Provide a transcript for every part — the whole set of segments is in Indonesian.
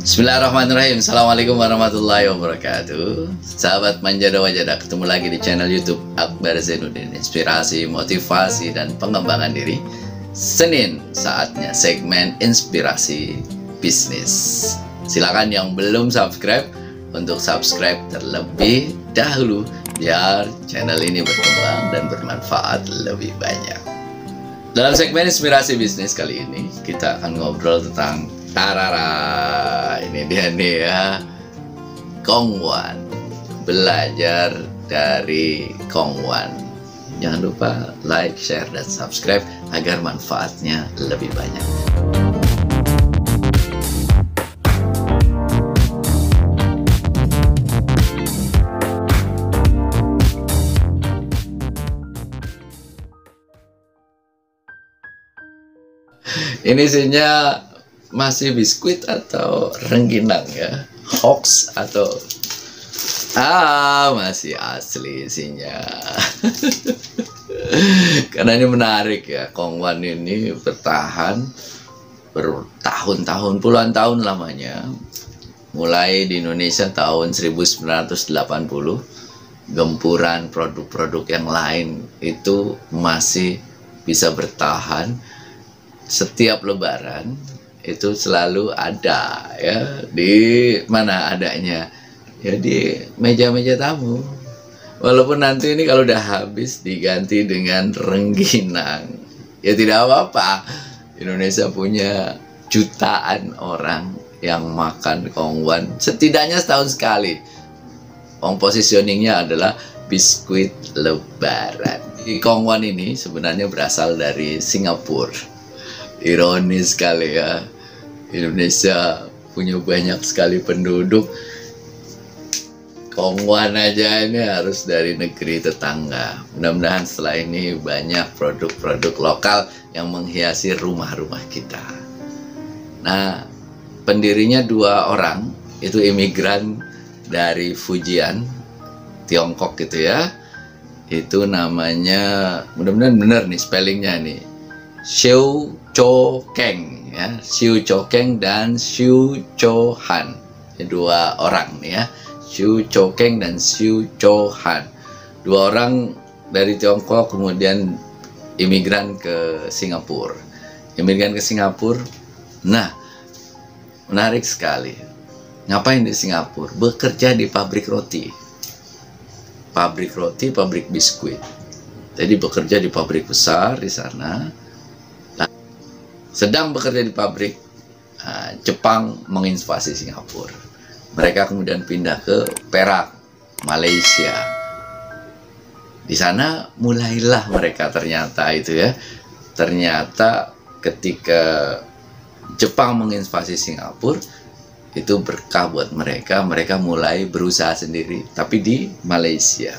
Bismillahirrahmanirrahim. Assalamualaikum warahmatullahi wabarakatuh. Sahabat Manjada Wajada, ketemu lagi di channel YouTube Akbar Zainuddin, inspirasi, motivasi, dan pengembangan diri. Senin, saatnya segmen inspirasi bisnis. Silakan yang belum subscribe untuk subscribe terlebih dahulu biar channel ini berkembang dan bermanfaat lebih banyak. Dalam segmen inspirasi bisnis kali ini kita akan ngobrol tentang tarara, ini dia nih ya, Kong Wan. Belajar dari Kong Wan. Jangan lupa like, share, dan subscribe agar manfaatnya lebih banyak. Ini isinya masih biskuit atau rengginang ya, hoax atau masih asli isinya. Karena ini menarik ya, Kong Wan ini bertahan bertahun-tahun, puluhan tahun lamanya. Mulai di Indonesia tahun 1980, gempuran produk-produk yang lain itu masih bisa bertahan. Setiap lebaran itu selalu ada ya, di mana adanya ya, di meja-meja tamu. Walaupun nanti ini kalau udah habis diganti dengan rengginang, ya tidak apa-apa. Indonesia punya jutaan orang yang makan Kong Wan setidaknya setahun sekali. Positioningnya adalah biskuit lebaran. Kong Wan ini sebenarnya berasal dari Singapura. Ironis sekali ya, Indonesia punya banyak sekali penduduk, Kong Wan aja ini harus dari negeri tetangga. Mudah-mudahan setelah ini banyak produk-produk lokal yang menghiasi rumah-rumah kita. Nah, pendirinya dua orang, itu imigran dari Fujian, Tiongkok gitu ya. Itu namanya, mudah-mudahan benar nih spellingnya nih, Xiu Cho Keng ya, Xiu Cho Keng dan Xiu Cho Han. Dua orang nih ya, Xiu Cho Keng dan Xiu Cho Han. Dua orang dari Tiongkok kemudian imigran ke Singapura. Imigran ke Singapura. Nah, menarik sekali. Ngapain di Singapura? Bekerja di pabrik roti. Pabrik roti, pabrik biskuit. Jadi bekerja di pabrik besar di sana. Sedang bekerja di pabrik, Jepang menginvasi Singapura. Mereka kemudian pindah ke Perak, Malaysia. Di sana mulailah mereka ternyata itu ya. Ternyata ketika Jepang menginvasi Singapura, itu berkah buat mereka. Mereka mulai berusaha sendiri, tapi di Malaysia.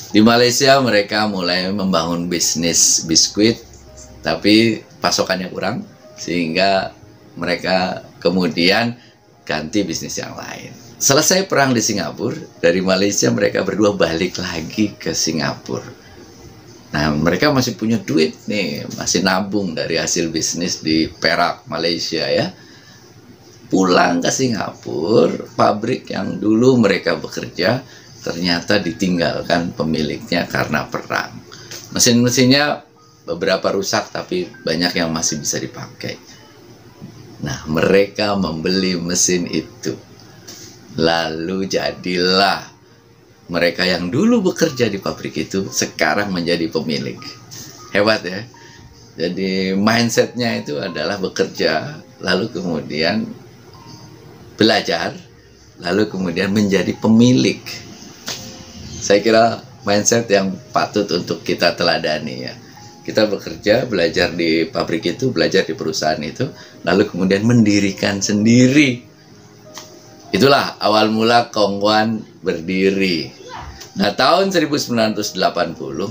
Di Malaysia mereka mulai membangun bisnis biskuit, tapi pasokannya kurang, sehingga mereka kemudian ganti bisnis yang lain. Selesai perang di Singapura, dari Malaysia mereka berdua balik lagi ke Singapura. Nah, mereka masih punya duit nih, masih nabung dari hasil bisnis di Perak, Malaysia ya. Pulang ke Singapura, pabrik yang dulu mereka bekerja ternyata ditinggalkan pemiliknya karena perang. Mesin-mesinnya beberapa rusak, tapi banyak yang masih bisa dipakai. Nah, mereka membeli mesin itu. Lalu jadilah mereka yang dulu bekerja di pabrik itu sekarang menjadi pemilik. Hebat ya. Jadi mindsetnya itu adalah bekerja, lalu kemudian belajar, lalu kemudian menjadi pemilik. Saya kira mindset yang patut untuk kita teladani ya. Kita bekerja, belajar di pabrik itu, belajar di perusahaan itu, lalu kemudian mendirikan sendiri. Itulah awal mula Kong Wan berdiri. Nah, tahun 1980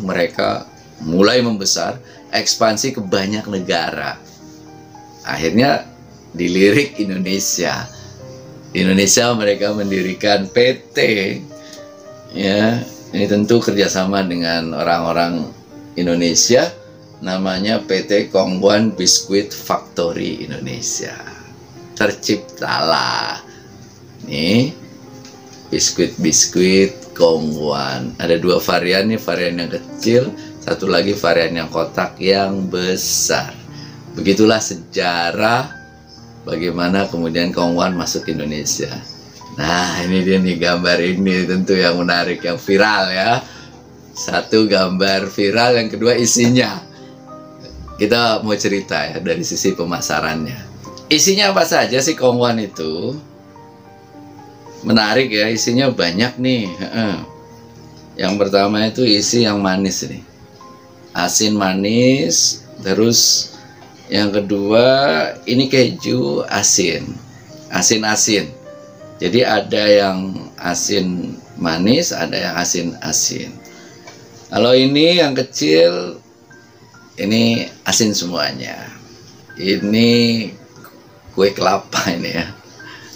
mereka mulai membesar, ekspansi ke banyak negara. Akhirnya dilirik Indonesia. Indonesia mereka mendirikan PT. Ya, ini tentu kerjasama dengan orang-orang Indonesia. Namanya PT Kong Wan Biskuit Factory Indonesia. terciptalah nih biskuit Kongwan. Ada 2 varian nih, varian yang kecil, satu lagi varian yang kotak yang besar. Begitulah sejarah bagaimana kemudian Kongwan masuk Indonesia. Nah, ini dia nih gambar ini, tentu yang menarik, yang viral ya. Satu gambar viral, yang kedua isinya. Kita mau cerita ya dari sisi pemasarannya. Isinya apa saja sih Kongwan itu? Menarik ya, isinya banyak nih. Yang pertama itu isi yang manis nih. Asin manis, terus yang kedua ini keju asin. Asin-asin. Jadi ada yang asin manis, ada yang asin-asin. Kalau ini yang kecil, ini asin semuanya. Ini kue kelapa ini ya.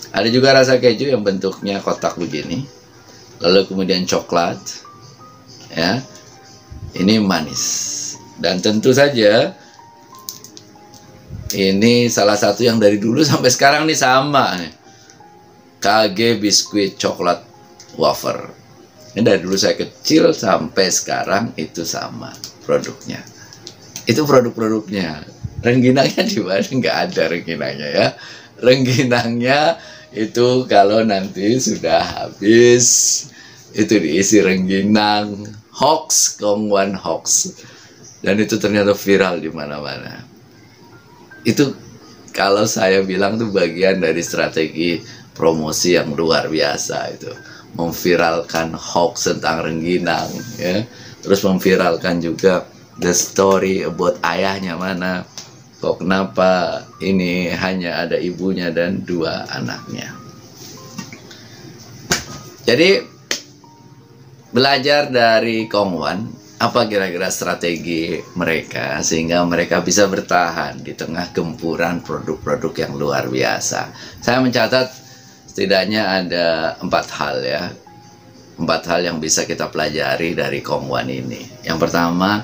Ada juga rasa keju yang bentuknya kotak begini. Lalu kemudian coklat. Ya. Ini manis. Dan tentu saja ini salah satu yang dari dulu sampai sekarang nih sama nih. KG biskuit coklat wafer. Ini dari dulu saya kecil sampai sekarang itu sama produknya. Itu produk-produknya. Rengginangnya di mana? Nggak ada rengginangnya ya. Rengginangnya itu kalau nanti sudah habis, itu diisi rengginang hoax, Kongwan hoax. Dan itu ternyata viral di mana-mana. Itu kalau saya bilang tuh bagian dari strategi promosi yang luar biasa itu. Memviralkan hoax tentang rengginang ya. Terus memviralkan juga the story about ayahnya mana. Kok kenapa ini hanya ada ibunya dan 2 anaknya. Jadi belajar dari Kongwan, apa kira-kira strategi mereka sehingga mereka bisa bertahan di tengah gempuran produk-produk yang luar biasa. Saya mencatat setidaknya ada 4 hal ya. 4 hal yang bisa kita pelajari dari Kongwan ini. Yang pertama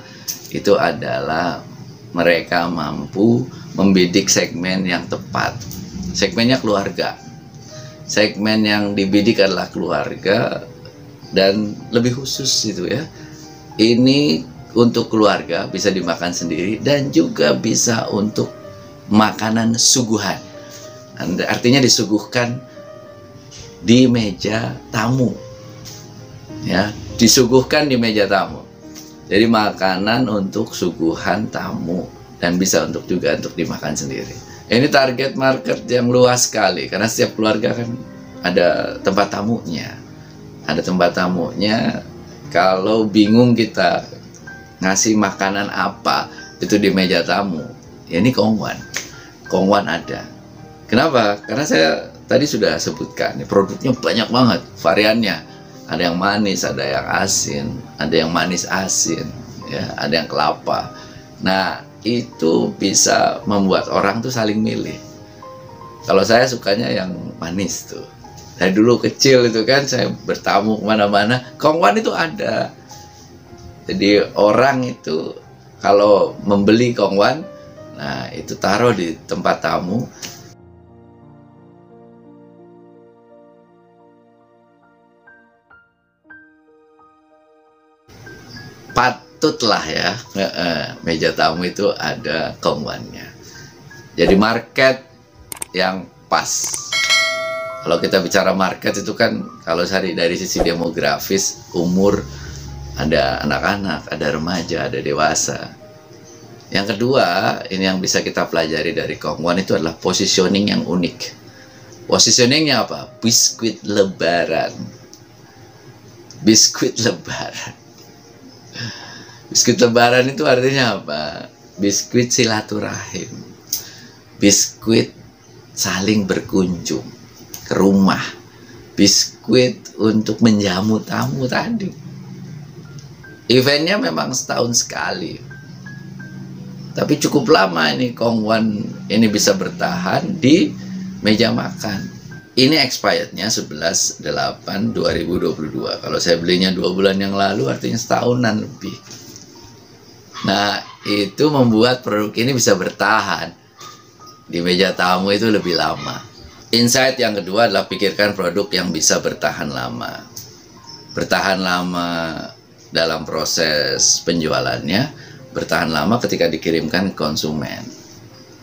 itu adalah mereka mampu membidik segmen yang tepat. Segmennya keluarga. Segmen yang dibidik adalah keluarga dan lebih khusus itu ya. Ini untuk keluarga bisa dimakan sendiri dan juga bisa untuk makanan suguhan. Artinya disuguhkan di meja tamu. Ya, disuguhkan di meja tamu. Jadi makanan untuk suguhan tamu dan bisa untuk juga untuk dimakan sendiri. Ini target market yang luas sekali karena setiap keluarga kan ada tempat tamunya. Ada tempat tamunya. Kalau bingung kita ngasih makanan apa itu di meja tamu, ya ini Kongwan. Kongwan ada. Kenapa? Karena saya tadi sudah sebutkan, produknya banyak banget variannya. Ada yang manis, ada yang asin, ada yang manis asin, ya, ada yang kelapa. Nah, itu bisa membuat orang tuh saling milih. Kalau saya sukanya yang manis tuh. Dari dulu kecil itu kan saya bertamu kemana-mana, Kongwan itu ada. Jadi orang itu kalau membeli Kongwan, nah itu taruh di tempat tamu. Patutlah ya, meja tamu itu ada Kongwannya. Jadi market yang pas. Kalau kita bicara market itu kan, kalau dari sisi demografis, umur, ada anak-anak, ada remaja, ada dewasa. Yang kedua, ini yang bisa kita pelajari dari Kongwan itu adalah positioning yang unik. Positioningnya apa? Biskuit lebaran. Biskuit lebaran. Biskuit lebaran itu artinya apa? Biskuit silaturahim. Biskuit saling berkunjung ke rumah. Biskuit untuk menjamu tamu tadi. Eventnya memang setahun sekali. Tapi cukup lama ini Kongwan ini bisa bertahan di meja makan. Ini expirednya 11/8/2022. Kalau saya belinya 2 bulan yang lalu artinya setahunan lebih. Nah, itu membuat produk ini bisa bertahan. di meja tamu itu lebih lama. Insight yang kedua adalah pikirkan produk yang bisa bertahan lama. Bertahan lama dalam proses penjualannya, bertahan lama ketika dikirimkan ke konsumen.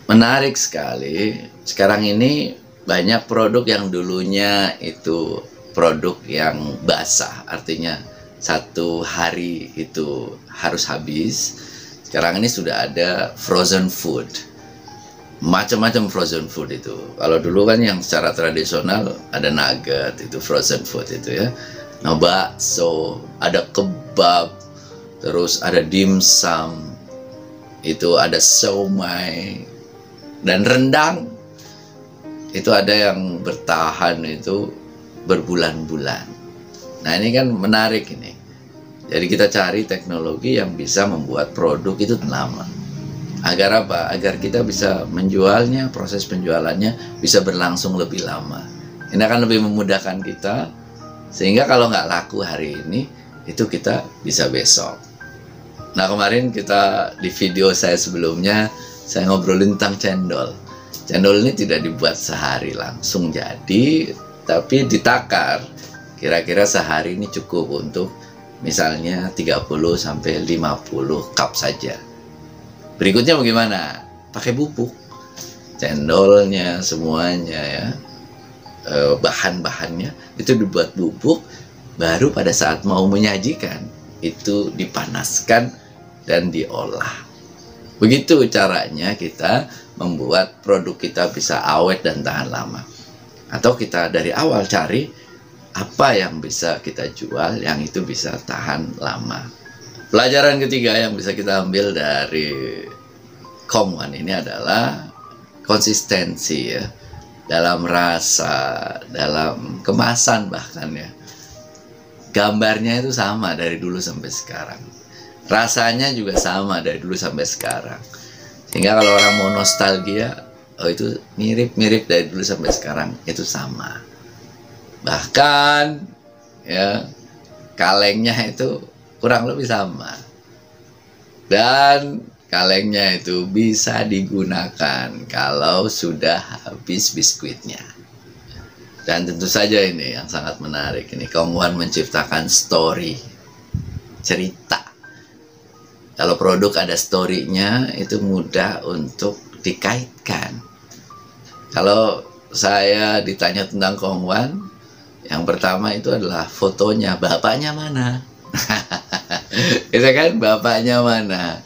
Menarik sekali, sekarang ini banyak produk yang dulunya itu produk yang basah, artinya 1 hari itu harus habis. Sekarang ini sudah ada frozen food, macam-macam frozen food itu. Kalau dulu kan yang secara tradisional ada nugget, itu frozen food itu ya. Nah, bakso, ada kebab, terus ada dimsum, itu ada siomay, dan rendang. Itu ada yang bertahan itu berbulan-bulan. Nah, ini kan menarik ini. Jadi kita cari teknologi yang bisa membuat produk itu lama. Agar apa? Agar kita bisa menjualnya, proses penjualannya bisa berlangsung lebih lama. Ini akan lebih memudahkan kita, sehingga kalau nggak laku hari ini, itu kita bisa besok. Nah, kemarin kita di video saya sebelumnya, saya ngobrolin tentang cendol. Cendol ini tidak dibuat sehari langsung jadi, tapi ditakar. Kira-kira sehari ini cukup untuk misalnya 30-50 cup saja. Berikutnya bagaimana? Pakai bubuk. Cendolnya, semuanya ya. Bahan-bahannya itu dibuat bubuk, baru pada saat mau menyajikan itu dipanaskan dan diolah. Begitu caranya kita membuat produk kita bisa awet dan tahan lama. Atau kita dari awal cari apa yang bisa kita jual yang itu bisa tahan lama. Pelajaran ketiga yang bisa kita ambil dari Kong-wan ini adalah konsistensi ya, dalam rasa, dalam kemasan bahkan ya. Gambarnya itu sama dari dulu sampai sekarang. Rasanya juga sama dari dulu sampai sekarang. Sehingga kalau orang mau nostalgia, oh itu mirip-mirip dari dulu sampai sekarang, itu sama. Bahkan ya kalengnya itu kurang lebih sama. Dan kalengnya itu bisa digunakan kalau sudah habis biskuitnya. Dan tentu saja ini yang sangat menarik. Ini Kong-wan menciptakan story, cerita. Kalau produk ada story-nya, itu mudah untuk dikaitkan. Kalau saya ditanya tentang Kong-wan, yang pertama itu adalah fotonya, bapaknya mana? Itu kan bapaknya mana?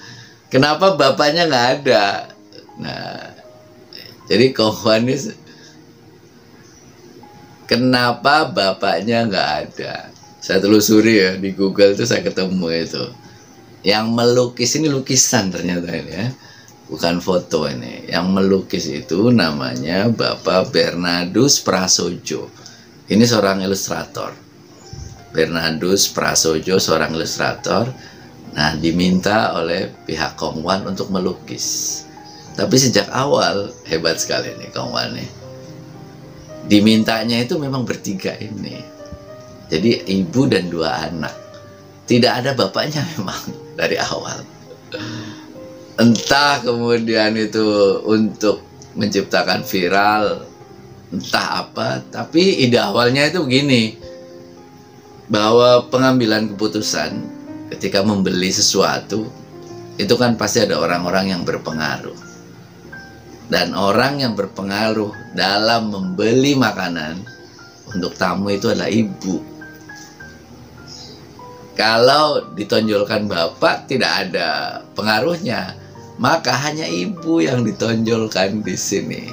Kenapa bapaknya nggak ada? Nah, jadi Kong-wan ini kenapa bapaknya nggak ada? Saya telusuri ya di Google itu saya ketemu itu. Yang melukis ini lukisan ternyata ini ya, bukan foto ini. Yang melukis itu namanya Bapak Bernardus Prasojo. Ini seorang ilustrator. Bernardus Prasojo seorang ilustrator. Nah, diminta oleh pihak Kong-wan untuk melukis. Tapi sejak awal hebat sekali nih Kong-wan nih. Dimintanya itu memang bertiga ini. Jadi ibu dan 2 anak. Tidak ada bapaknya memang dari awal. Entah kemudian itu untuk menciptakan viral, entah apa, tapi ide awalnya itu begini, bahwa pengambilan keputusan ketika membeli sesuatu itu kan pasti ada orang-orang yang berpengaruh, dan orang yang berpengaruh dalam membeli makanan untuk tamu itu adalah ibu. Kalau ditonjolkan bapak tidak ada pengaruhnya, maka hanya ibu yang ditonjolkan di sini.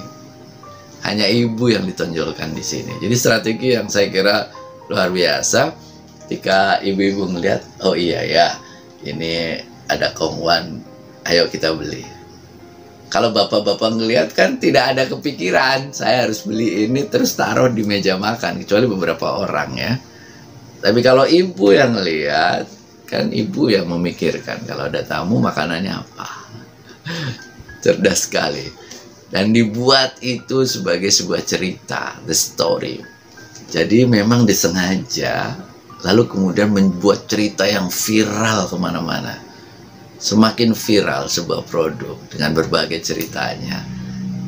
Hanya ibu yang ditonjolkan di sini. Jadi strategi yang saya kira luar biasa. Ketika ibu-ibu melihat, oh iya ya, ini ada Kong-wan, ayo kita beli. Kalau bapak-bapak ngelihat kan tidak ada kepikiran, saya harus beli ini terus taruh di meja makan, kecuali beberapa orang ya. Tapi kalau ibu yang ngelihat, kan ibu yang memikirkan kalau ada tamu makanannya apa. Cerdas sekali. Dan dibuat itu sebagai sebuah cerita, the story. Jadi memang disengaja, lalu kemudian membuat cerita yang viral kemana-mana. Semakin viral sebuah produk dengan berbagai ceritanya,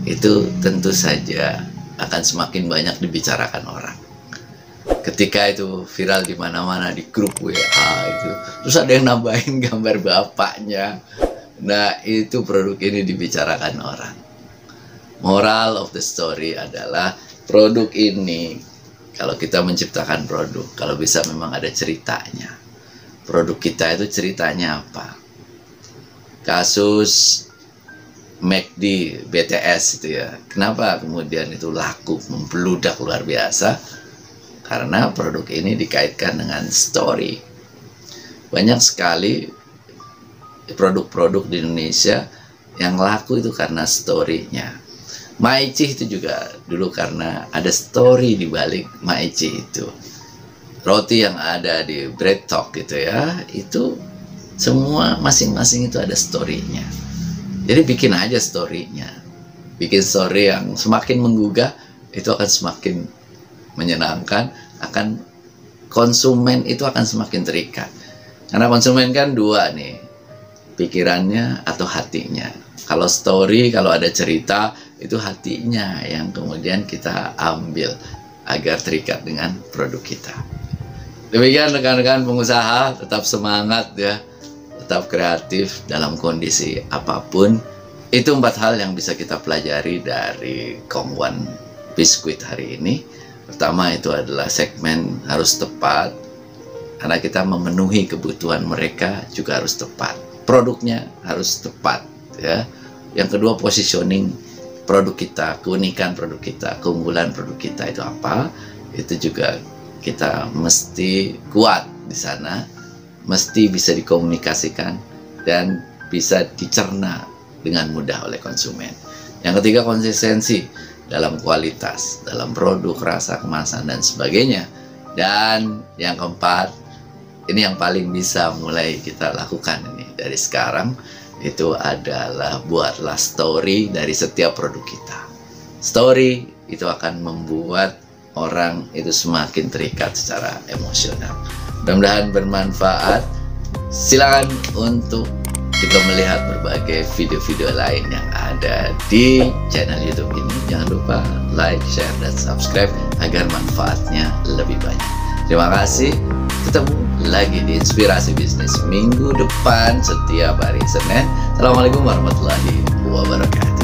itu tentu saja akan semakin banyak dibicarakan orang. Ketika itu viral di mana-mana, di grup WA itu, terus ada yang nambahin gambar bapaknya. Nah, itu produk ini dibicarakan orang. Moral of the story adalah produk ini, kalau kita menciptakan produk, kalau bisa memang ada ceritanya. Produk kita itu ceritanya apa? Kasus McD, BTS itu ya. Kenapa kemudian itu laku, membludak luar biasa? Karena produk ini dikaitkan dengan story. Banyak sekali produk-produk di Indonesia yang laku itu karena story-nya. Maici itu juga dulu karena ada story di balik Maici itu. Roti yang ada di Bread Talk gitu ya, itu semua masing-masing itu ada story-nya. Jadi bikin aja story-nya. Bikin story yang semakin menggugah, itu akan semakin menyenangkan, akan konsumen itu akan semakin terikat. Karena konsumen kan dua nih, pikirannya atau hatinya. Kalau story, kalau ada cerita, itu hatinya yang kemudian kita ambil agar terikat dengan produk kita. Demikian rekan-rekan pengusaha, tetap semangat ya, tetap kreatif dalam kondisi apapun. Itu 4 hal yang bisa kita pelajari dari Kongwan Biskuit hari ini. Pertama itu adalah segmen harus tepat, karena kita memenuhi kebutuhan mereka juga harus tepat. Produknya harus tepat ya. Yang kedua, positioning produk kita, keunikan produk kita, keunggulan produk kita itu apa? Itu juga kita mesti kuat di sana, mesti bisa dikomunikasikan dan bisa dicerna dengan mudah oleh konsumen. Yang ketiga, konsistensi dalam kualitas, dalam produk, rasa, kemasan, dan sebagainya. Dan yang keempat, ini yang paling bisa mulai kita lakukan ini dari sekarang, itu adalah buatlah story dari setiap produk kita. Story itu akan membuat orang itu semakin terikat secara emosional. Mudah-mudahan bermanfaat. Silakan untuk juga melihat berbagai video-video lain yang ada di channel YouTube ini. Jangan lupa like, share, dan subscribe agar manfaatnya lebih banyak. Terima kasih. Ketemu lagi di Inspirasi Bisnis minggu depan setiap hari Senin. Assalamualaikum warahmatullahi wabarakatuh.